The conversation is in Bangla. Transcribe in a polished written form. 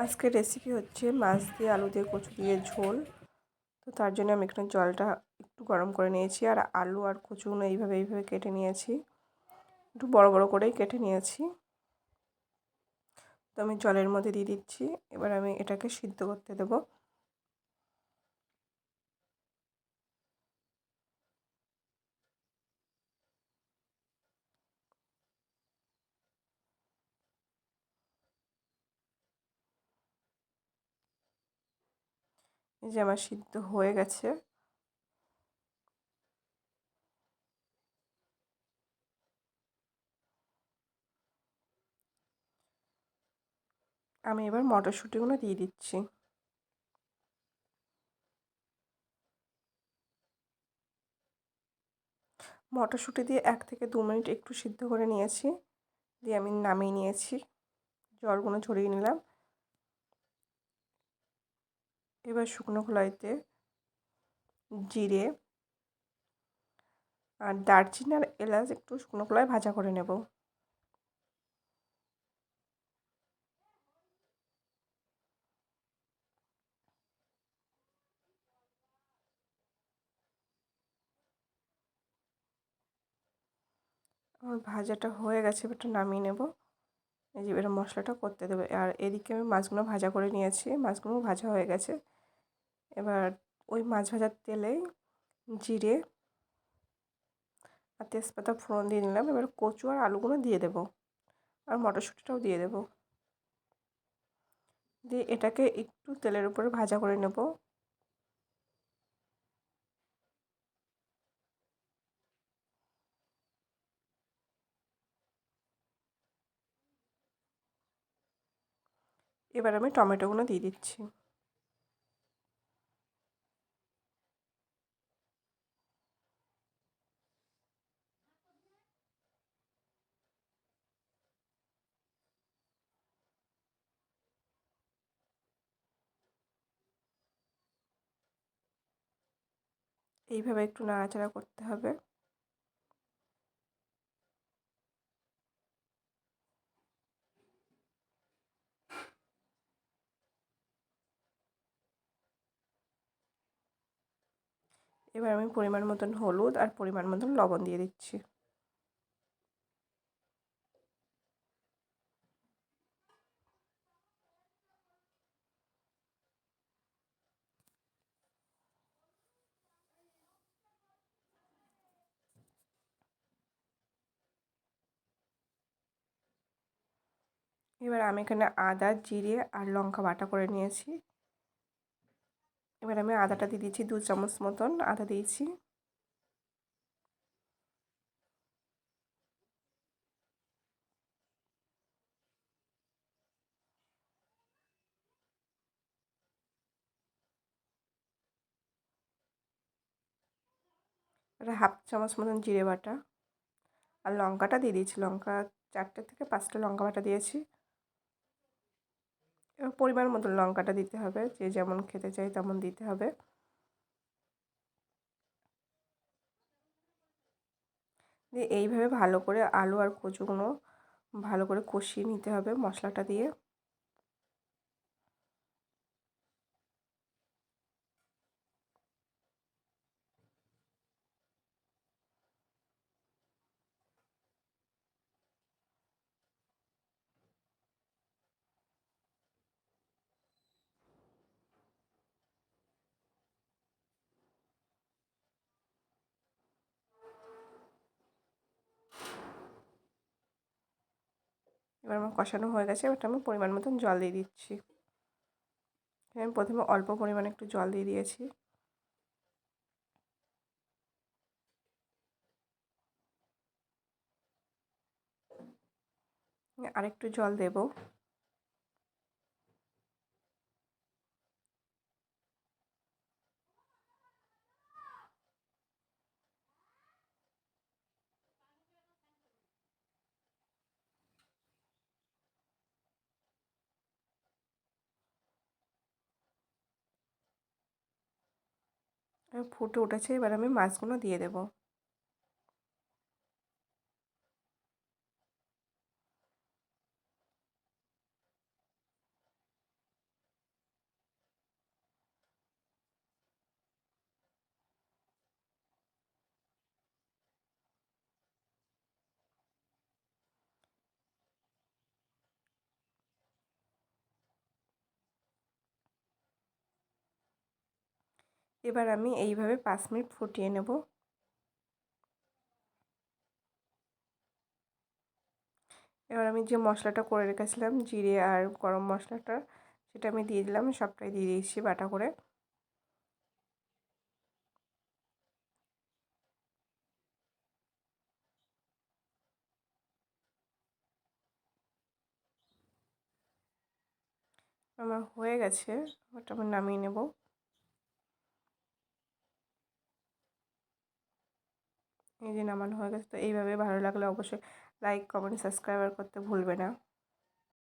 আজকের রেসিপি হচ্ছে মাছ দিয়ে আলু দিয়ে কচু দিয়ে ঝোল। তো তার জন্য আমি এখানে জলটা একটু গরম করে নিয়েছি আর আলু আর কচুগুলো এইভাবে কেটে নিয়েছি, একটু বড় বড় করেই কেটে নিয়েছি। তো আমি জলের মধ্যে দিয়ে দিচ্ছি। এবার আমি এটাকে সিদ্ধ করতে দেবো। এই যে আমার সিদ্ধ হয়ে গেছে। আমি এবার মটরশুঁটিগুলো দিয়ে দিচ্ছি। মটরশুঁটি দিয়ে 1 থেকে 2 মিনিট একটু সিদ্ধ করে নিয়েছি, দিয়ে আমি নামিয়ে নিয়েছি, জলগুলো ঝরিয়ে নিলাম। এবার শুকনো কড়াইতে জিরে আর দারচিনি আর এলাচ একটু শুকনো কড়াইয়ে ভাজা করে নেব। আমার ভাজাটা হয়ে গেছে, এবারটা নামিয়ে নেব। এই যে এবার মশলাটা করতে দেবে। আর এদিকে আমি মাছগুলো ভাজা করে নিয়েছি, মাছগুলো ভাজা হয়ে গেছে। এবার ওই মাছ ভাজার তেলেই জিরে আর তেজপাতা ফোড়ন দিয়ে নিলাম। এবার কচু আর আলুগুলো দিয়ে দেবো, আর মটরশুঁটিটাও দিয়ে দেবো। দিয়ে এটাকে একটু তেলের উপরে ভাজা করে নেব। এবার আমি টমেটোগুলো দিয়ে দিচ্ছি। এইভাবে একটু নাড়াচাড়া করতে হবে। এবার আমি পরিমাণ মতন হলুদ আর পরিমাণ মতন লবণ দিয়ে দিচ্ছি। এবার আমি এখানে আদা, জিরে আর লঙ্কা বাটা করে নিয়েছি। এবার আমি আদাটা দিয়ে দিচ্ছি, 2 চামচ মতন আদা দিয়েছি। এটা 1/2 চামচ মতন জিরে বাটা, আর লঙ্কাটা দিয়ে দিয়েছি। লঙ্কা 4টে থেকে 5টা লঙ্কা বাটা দিয়েছি। এবার পরিমাণ মতন লঙ্কাটা দিতে হবে, যে যেমন খেতে চাই তেমন দিতে হবে। দিয়ে এইভাবে ভালো করে আলু আর কচুগুলো ভালো করে কষিয়ে নিতে হবে মশলাটা দিয়ে। এবার আমার কষানো হয়ে গেছে, এবার আমি পরিমাণ মতন জল দিয়ে দিচ্ছি। আমি প্রথমে অল্প পরিমাণে একটু জল দিয়ে দিয়েছি, আরেকটু জল দেব। ফুটে উঠেছে, এবার আমি মাছগুলো দিয়ে দেব। এবার আমি এইভাবে 5 মিনিট ফুটিয়ে নেব। এবার আমি যে মশলাটা করে রেখেছিলাম জিরে আর গরম মশলাটা, সেটা আমি দিয়ে দিলাম, সবটাই দিয়ে দিয়েছি বাটা করে। আমার হয়ে গেছে, ওটা আমি নামিয়ে নেব। এই যে নামানো হয়ে গেছে। তো এইভাবে ভালো লাগলে অবশ্যই লাইক, কমেন্ট, সাবস্ক্রাইব করতে ভুলবে না।